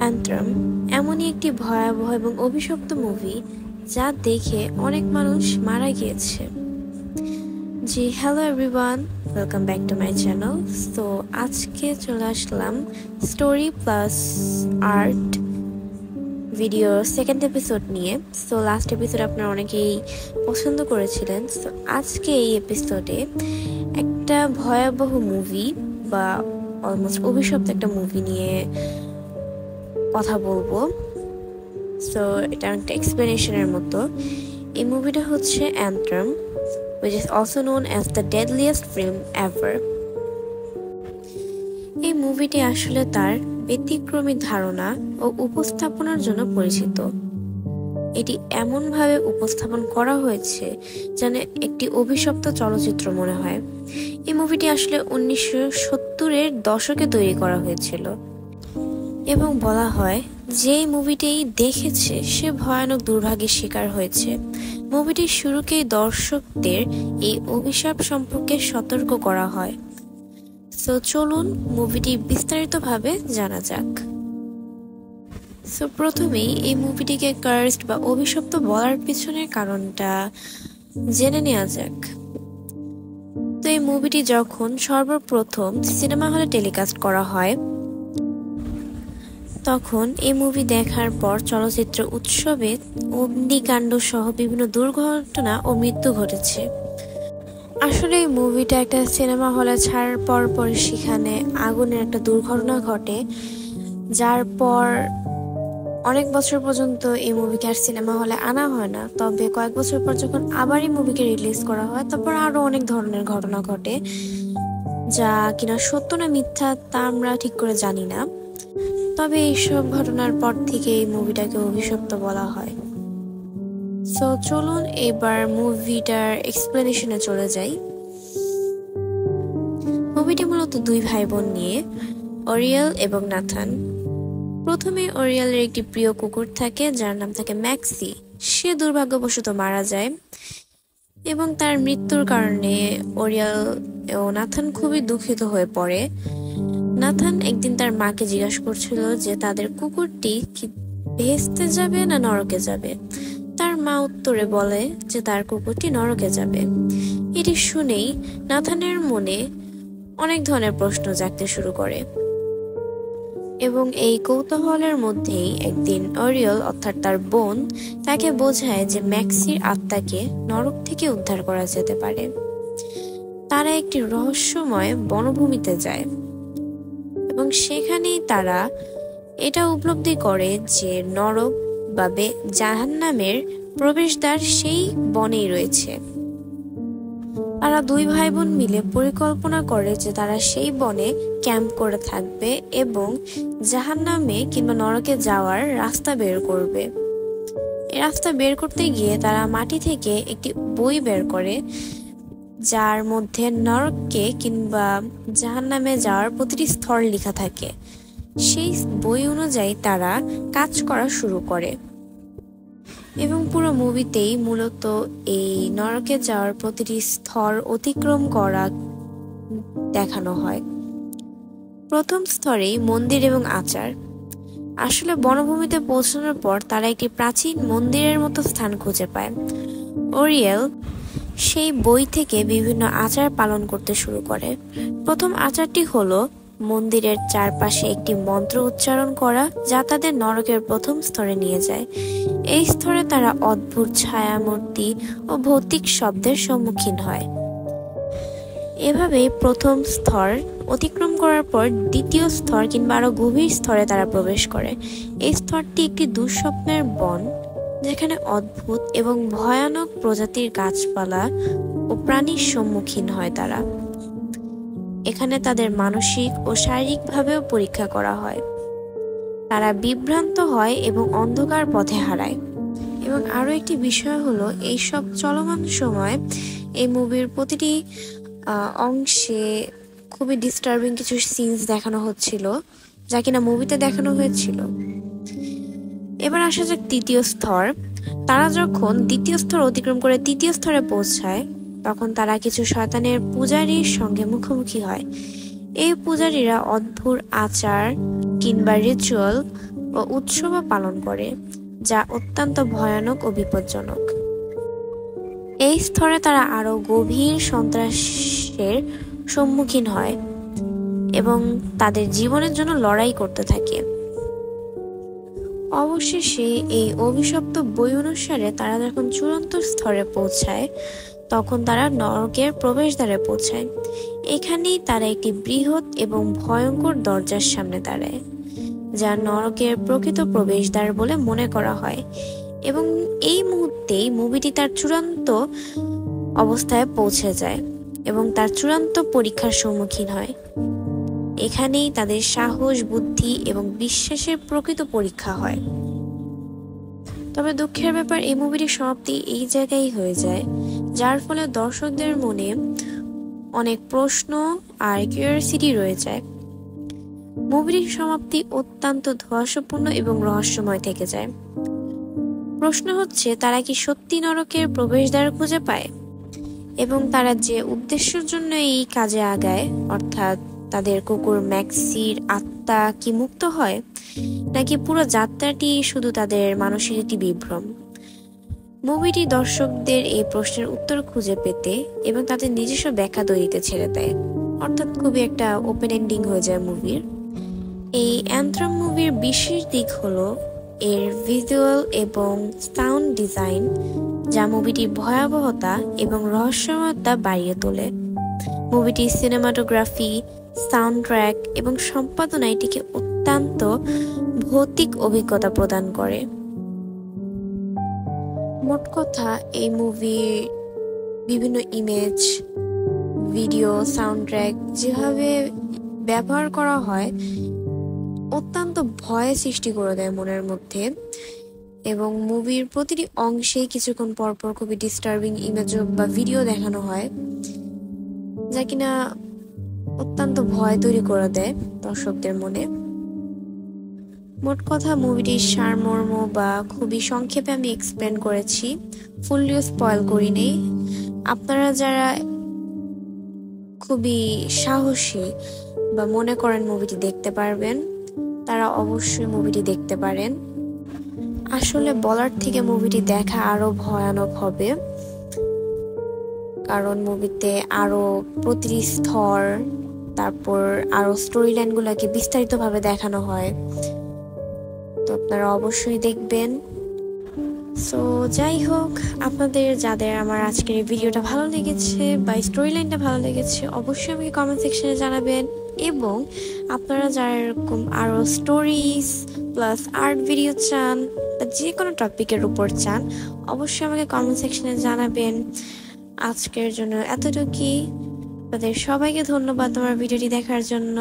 অ্যান্থ্রাম এমনই একটি ভয়াবহ এবং অভিশপ্ত মুভি যা দেখে অনেক মানুষ মারা গিয়েছে। জি hello everyone, welcome back to my channel. তো আজকে চলে আসলাম story plus art video second episode নিয়ে। তো লাস্ট এপিসোড আপনারা অনেকেই পছন্দ করেছিলেন। তো আজকে এই এপিসোডে একটা ভয়াবহ মুভি বা অলমোস্ট অভিশপ্ত একটা মুভি নিয়ে কথা বলবো। সো এটা একটা এক্সপ্লেনেশনের মতো। এই মুভিটা হচ্ছে অ্যান্থ্রাম, which is also known as the deadliest film ever. এই মুভিটি আসলে তার ব্যতিক্রমী ধারণা ও উপস্থাপনার জন্য পরিচিত। এটি এমনভাবে উপস্থাপন করা হয়েছে যেন একটি অভিশপ্ত চলচ্চিত্র মনে হয়। এই মুভিটি আসলে 1970-এর দশকে তৈরি করা হয়েছিল এবং বলা হয় যে মুভিটি দেখেছে সে ভয়ানক দুর্ভাগ্যের শিকার হয়েছে। মুভিটির শুরুতেই দর্শকদের এই অভিশাপ সম্পর্কে সতর্ক করা হয়। সো চলুন মুভিটি বিস্তারিতভাবে জানা যাক। সো প্রথমেই এই মুভিটিকে কার্সড বা অভিশপ্ত বলার পিছনের কারণটা জেনে নেওয়া যাক। তো এই মুভিটি যখন সর্বপ্রথম সিনেমা হলে টেলিকাস্ট করা হয় তখন এই মুভি দেখার পর চলচ্চিত্র উৎসবে অগ্নিকাণ্ড সহ বিভিন্ন দুর্ঘটনা ও মৃত্যু ঘটেছে। আসলে এই মুভিটা একটা সিনেমা হলে ছাড়ার পর সেখানে আগুনের একটা দুর্ঘটনা ঘটে, যার পর অনেক বছর পর্যন্ত এই মুভিকে আর সিনেমা হলে আনা হয় না। তবে কয়েক বছর পর যখন আবার এই মুভিকে রিলিজ করা হয় তারপর আরো অনেক ধরনের ঘটনা ঘটে, যা কিনা সত্য না মিথ্যা তা আমরা ঠিক করে জানি না। তবে এইসব ঘটনার পর থেকে এই মুভিটাকে অভিশপ্ত বলা হয়। সো চলুন এবার মুভিটার এক্সপ্লেনেশনে চলে যাই। মুভিটি মূলত দুই ভাই বোন নিয়ে, অরিয়েল এবং নাথান। প্রথমে অরিয়েলের একটি প্রিয় কুকুর থাকে যার নাম থাকে ম্যাক্সি। সে দুর্ভাগ্যবশত মারা যায় এবং তার মৃত্যুর কারণে অরিয়েল ও নাথান খুবই দুঃখিত হয়ে পড়ে। নাথান একদিন তার মাকে জিজ্ঞাসা করছিল যে তাদের কুকুরটি কি ভেস্তে যাবে না নরকে যাবে। তার মা উত্তরে বলে যে তার কুকুরটি নরকে যাবে। এটি শুনেই নাথানের মনে অনেক ধরনের প্রশ্ন জাগতে শুরু করে এবং এই কৌতূহলের মধ্যেই একদিন অরিয়েল অর্থাৎ তার বোন তাকে বোঝায় যে ম্যাক্সির আত্মাকে নরক থেকে উদ্ধার করা যেতে পারে। তারা একটি রহস্যময় বনভূমিতে যায় এবং সেখানেই তারা এটা উপলব্ধি করে যে নরক বা জাহান্নামের প্রবেশদ্বার সেই বনেই রয়েছে। তারা দুই ভাই বোন মিলে পরিকল্পনা করে যে তারা সেই বনে ক্যাম্প করে থাকবে এবং জাহান্নামে কিংবা নরকে যাওয়ার রাস্তা বের করবে। এই রাস্তা বের করতে গিয়ে তারা মাটি থেকে একটি বই বের করে যার মধ্যে নরকে কিংবা জাহান্নামে যাওয়ার প্রতিটি স্তর লেখা থাকে। সেই বই অনুযায়ী তারা কাজ করা শুরু করে এবং পুরো মুভিতেই মূলত এই নরকে যাওয়ার প্রতিটি স্তর অতিক্রম করা দেখানো হয়। প্রথম স্তরেই মন্দির এবং আচার। আসলে বনভূমিতে পৌঁছানোর পর তারা একটি প্রাচীন মন্দিরের মতো স্থান খুঁজে পায়। অরিয়েল সেই বই থেকে বিভিন্ন আচার পালন করতে শুরু করে। প্রথম আচারটি হলো মন্দিরের চারপাশে একটি মন্ত্র উচ্চারণ করা যা তাদের নরকের প্রথম স্তরে নিয়ে যায়। এই স্তরে তারা অদ্ভুত ছায়ামূর্তি ও ভৌতিক শব্দের সম্মুখীন হয়। এভাবেই প্রথম স্তর অতিক্রম করার পর দ্বিতীয় স্তর কিংবা আরো গভীর স্তরে তারা প্রবেশ করে। এই স্তরটি একটি দুঃস্বপ্নের বন যেখানে অদ্ভুত এবং ভয়ানক প্রজাতির গাছপালা ও প্রাণীর সম্মুখীন হয় তারা। এখানে তাদের মানসিক ও শারীরিকভাবেও পরীক্ষা করা হয়। তারা বিভ্রান্ত হয় এবং অন্ধকার পথে হারায়। এবং আরো একটি বিষয় হলো এই সব চলমান সময় এই মুভির প্রতিটি অংশে খুবই ডিস্টার্বিং কিছু সিনস দেখানো হচ্ছিল যা কিনা মুভিতে দেখানো হয়েছিল। এবার আসা যাক তৃতীয় স্তর। তারা যখন দ্বিতীয় স্তর অতিক্রম করে তৃতীয় স্তরে পৌঁছায় তখন তারা কিছু শয়তানের পূজারীর সঙ্গে মুখোমুখি হয়। এই পূজারীরা অদ্ভুত আচার কিংবা রিচুয়াল ও উৎসবও পালন করে, যা অত্যন্ত ভয়ানক ও বিপজ্জনক। এই স্তরে তারা আরো গভীর সন্ত্রাসের সম্মুখীন হয় এবং তাদের জীবনের জন্য লড়াই করতে থাকে। অবশেষে এই অভিশপ্ত বই অনুসারে তারা যখন চূড়ান্ত স্তরে পৌঁছায়, তখন তারা নরকের প্রবেশদ্বারে পৌঁছায়। এখানেই তারা একটি বৃহৎ এবং ভয়ঙ্কর দরজার সামনে দাঁড়ায়, যা নরকের প্রকৃত প্রবেশদ্বার বলে মনে করা হয়, এবং এই মুহূর্তেই মুভিটি তার চূড়ান্ত অবস্থায় পৌঁছে যায় এবং তার চূড়ান্ত পরীক্ষার সম্মুখীন হয়। এখানেই তাদের সাহস, বুদ্ধি এবং বিশ্বাসের প্রকৃত পরীক্ষা হয়। তবে দুঃখের ব্যাপার, এই মুভিটির সমাপ্তি এই জায়গায় হয়ে যায়, যার ফলে দর্শকদের মনে অনেক প্রশ্ন আর কিউরিওসিটি রয়ে যায়। মুভিটির সমাপ্তি অত্যন্ত ধোঁয়াশাপূর্ণ এবং রহস্যময় থেকে যায়। প্রশ্ন হচ্ছে, তারা কি সত্যি নরকের প্রবেশদ্বার খুঁজে পায় এবং তারা যে উদ্দেশ্যের জন্য এই কাজে আগায়, অর্থাৎ তাদের কুকুর ম্যাক্সির আত্মা কি মুক্ত হয়, নাকি পুরো যাত্রাটি শুধু তাদের মানসিক একটি বিভ্রম? মুভিটি দর্শকদের এই প্রশ্নের উত্তর খুঁজে পেতে এবং তাদের নিজস্ব ব্যাখ্যা তৈরিতে ছেড়ে দেয়, অর্থাৎ খুবই একটা ওপেন এন্ডিং হয়ে যায় মুভির। এই অ্যান্থ্রাম মুভির বিশেষ দিক হলো এর ভিজুয়াল এবং সাউন্ড ডিজাইন, যা মুভিটির ভয়াবহতা এবং রহস্যময়তা বাড়িয়ে তোলে। মুভিটির সিনেমাটোগ্রাফি, সাউন্ড ট্র্যাক এবং সম্পাদনা এটিকে অত্যন্ত ভৌতিক অভিজ্ঞতা প্রদান করে। মোট কথা, এই মুভির বিভিন্ন ইমেজ, ভিডিও, সাউন্ড ট্র্যাক যেভাবে ব্যবহার করা হয়, অত্যন্ত ভয় সৃষ্টি করে দেয় মনের মধ্যে, এবং মুভির প্রতিটি অংশে কিছুক্ষণ পরপর খুবই ডিস্টার্বিং ইমেজ বা ভিডিও দেখানো হয়, যা কিনা অত্যন্ত ভয় তৈরি করে দেয় দর্শকদের মনে। মোট কথা, মুভিটির সারমর্ম বা খুবই সংক্ষেপে আমি এক্সপ্লেন করেছি, ফুললিও স্পয়েল করি নেই। আপনারা যারা খুবই সাহসী বা মনে করেন মুভিটি দেখতে পারবেন, তারা অবশ্যই মুভিটি দেখতে পারেন। আসলে বলার থেকে মুভিটি দেখা আরো ভয়ানক হবে, কারণ মুভিতে আরো প্রতিটি স্তর, তারপর আরো স্টোরি লাইনগুলোকে বিস্তারিতভাবে দেখানো হয়, তো আপনারা অবশ্যই দেখবেন। সো যাই হোক, আপনাদের যাদের আমার আজকের এই ভিডিওটা ভালো লেগেছে বা স্টোরি লাইনটা ভালো লেগেছে, অবশ্যই আমাকে কমেন্ট সেকশনে জানাবেন, এবং আপনারা যারা এরকম আরো স্টোরিজ প্লাস আর্ট ভিডিও চান বা যে কোনো টপিকের উপর চান, অবশ্যই আমাকে কমেন্ট সেকশনে জানাবেন। আজকের জন্য এতটুকুই। আপনাদের সবাইকে ধন্যবাদ আমার ভিডিওটি দেখার জন্য।